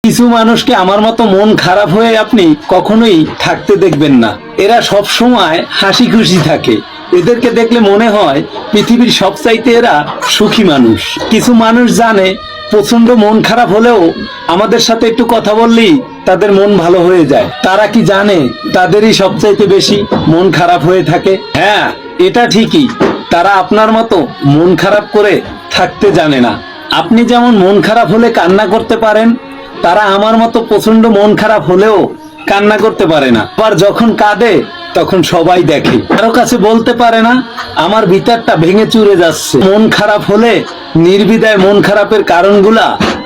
কিছু মানুষকে আমার মতো মন খারাপ হয়ে আপনি কখনোই থাকতে দেখবেন না। এরা সব সময় হাসি খুশি থাকে। এদেরকে দেখলে মনে হয় পৃথিবীর সবচাইতে এরা সুখী মানুষ। কিছু মানুষ জানে প্রচন্ড মন খারাপ হলেও আমাদের সাথে একটু কথা বললেই তাদের মন ভালো হয়ে যায়। তারা কি জানে তাদেরই সবচাইতে বেশি মন খারাপ হয়ে থাকে? হ্যাঁ, এটা ঠিকই। তারা আপনার মতো মন খারাপ করে থাকতে জানে না। আপনি যেমন মন খারাপ হলে কান্না করতে পারেন, তারা আমার মতো প্রচন্ড মন খারাপ হলেও কান্না করতে পারে না। আবার যখন কাঁদে তখন সবাই দেখে, কারো কাছে বলতে পারে না আমার ভিতরটা ভেঙে চুরে যাচ্ছে। মন খারাপ হলে নির্বিধায় মন খারাপের কারণগুলা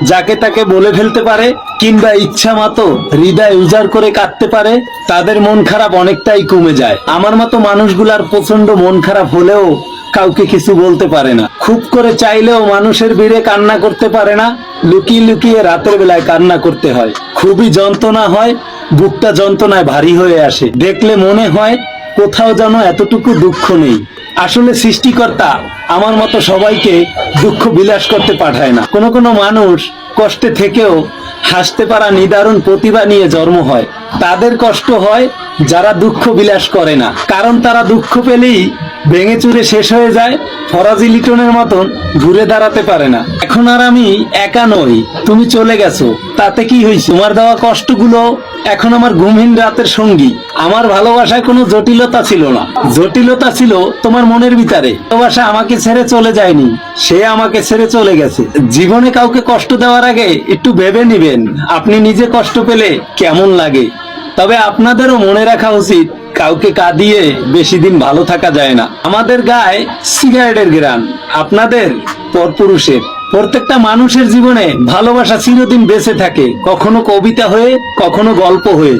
যাকে তাকে বলে ফেলতে পারে, কিংবা ইচ্ছা মতো হৃদয় উজাড় করে কাঁদতে পারে। তাদের মন খারাপ অনেকটাই কমে যায়। আমার মতো মানুষগুলার প্রচন্ড মন খারাপ হলেও কাউকে কিছু বলতে পারে না। খুব করে চাইলেও মানুষের ভিড়ে কান্না করতে পারে না। লুকিয়ে লুকিয়ে রাতের বেলায় কান্না করতে হয়। খুবই যন্ত্রণা হয়, বুকটা যন্ত্রণায় ভারী হয়ে আসে। দেখলে মনে হয় কোথাও যেন এতটুকু দুঃখ নেই। আসলে সৃষ্টিকর্তা আমার মতো সবাইকে দুঃখ বিলাস করতে পাঠায় না। কোনো কোনো মানুষ কষ্টে থেকেও হাসতে পারা নিদারুণ প্রতিভা নিয়ে জন্ম হয়। তাদের কষ্ট হয় যারা দুঃখ বিলাস করে না, কারণ তারা দুঃখ পেলেই ভেঙে চুরে শেষ হয়ে যায়। ফরাজি লিটনের মতন ঘুরে দাঁড়াতে পারে না। এখন আর আমি একা নই, তুমি চলে গেছো, তাতে কি হয়েছে? তোমার দেওয়া কষ্টগুলো এখন আমার ঘুমহীন রাতের সঙ্গী। আমার ভালোবাসায় কোনো জটিলতা ছিল না, জটিলতা ছিল তোমার মনের ভিতরে। ভালোবাসা আমাকে ছেড়ে চলে যায়নি, সে আমাকে ছেড়ে চলে গেছে। জীবনে কাউকে কষ্ট দেওয়ার আগে একটু ভেবে নিবেন আপনি নিজে কষ্ট পেলে কেমন লাগে। তবে আপনাদেরও মনে রাখা উচিত কাউকে কাঁদিয়ে বেশি দিন ভালো থাকা যায় না। আমাদের গায়ে সিগারেটের ঘ্রাণ, আপনাদের পরপুরুষের। প্রত্যেকটা মানুষের জীবনে ভালোবাসা চিরদিন বেঁচে থাকে, কখনো কবিতা হয়ে, কখনো গল্প হয়ে,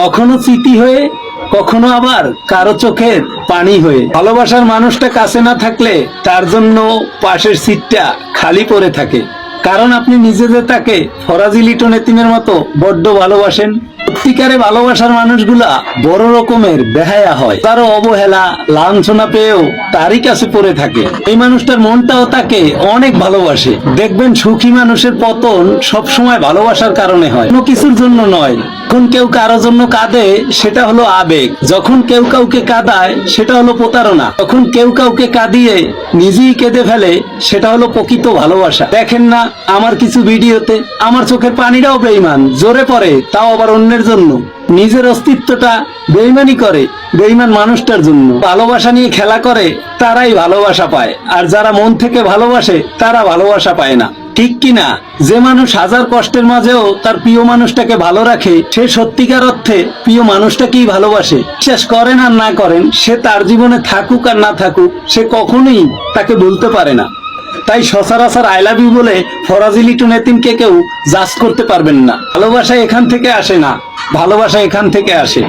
কখনো স্মৃতি হয়ে, কখনো আবার কারো চোখের পানি হয়ে। ভালোবাসার মানুষটা কাছে না থাকলে তার জন্য পাশের সিটটা খালি পড়ে থাকে, কারণ আপনি নিজে যে তাকে ফরাজি লিটন এতিমের মতো বড্ড ভালোবাসেন। সত্যিকারে ভালোবাসার মানুষগুলা বড় রকমের বেহায়া হয়, তারও অবহেলা লাঞ্ছনা পেয়েও তারই কাছে পড়ে থাকে। এই মানুষটার মনটাও তাকে অনেক ভালোবাসে। দেখবেন সুখী মানুষের পতন সবসময় ভালোবাসার কারণে হয়, কোনো কিছুর জন্য নয়। যখন কেউ কারোর জন্য কাঁদে সেটা হলো আবেগ, যখন কেউ কাউকে কাঁদায় সেটা হলো প্রতারণা, যখন কেউ কাউকে কাঁদিয়ে নিজেই কেঁদে ফেলে সেটা হলো প্রকৃত ভালোবাসা। দেখেন না আমার কিছু ভিডিওতে আমার চোখের পানিটাও বেঈমান, জোরে পড়ে, তাও আবার অন্যের জন্য। নিজের অস্তিত্বটা বেঈমানি করে বেঈমান মানুষটার জন্য। ভালোবাসা নিয়ে খেলা করে তারাই ভালোবাসা পায়, আর যারা মন থেকে ভালোবাসে তারা ভালোবাসা পায় না। ঠিক কিনা? যে মানুষ হাজার কষ্টের মাঝেও তার প্রিয় মানুষটাকে ভালো রাখে, সে সত্যিকার অর্থে প্রিয় মানুষটাকেই ভালোবাসে। বিশ্বাস করেন আর না করেন, সে তার জীবনে থাকুক আর না থাকুক, সে কখনোই তাকে বলতে পারে না। তাই সচরাচর আই লাভ ইউ বলে ফরাজি লিটন এতিমকে কেউ জাজ করতে পারবেন না। ভালোবাসা এখান থেকে আসে না, ভালোবাসা এখান থেকে আসে।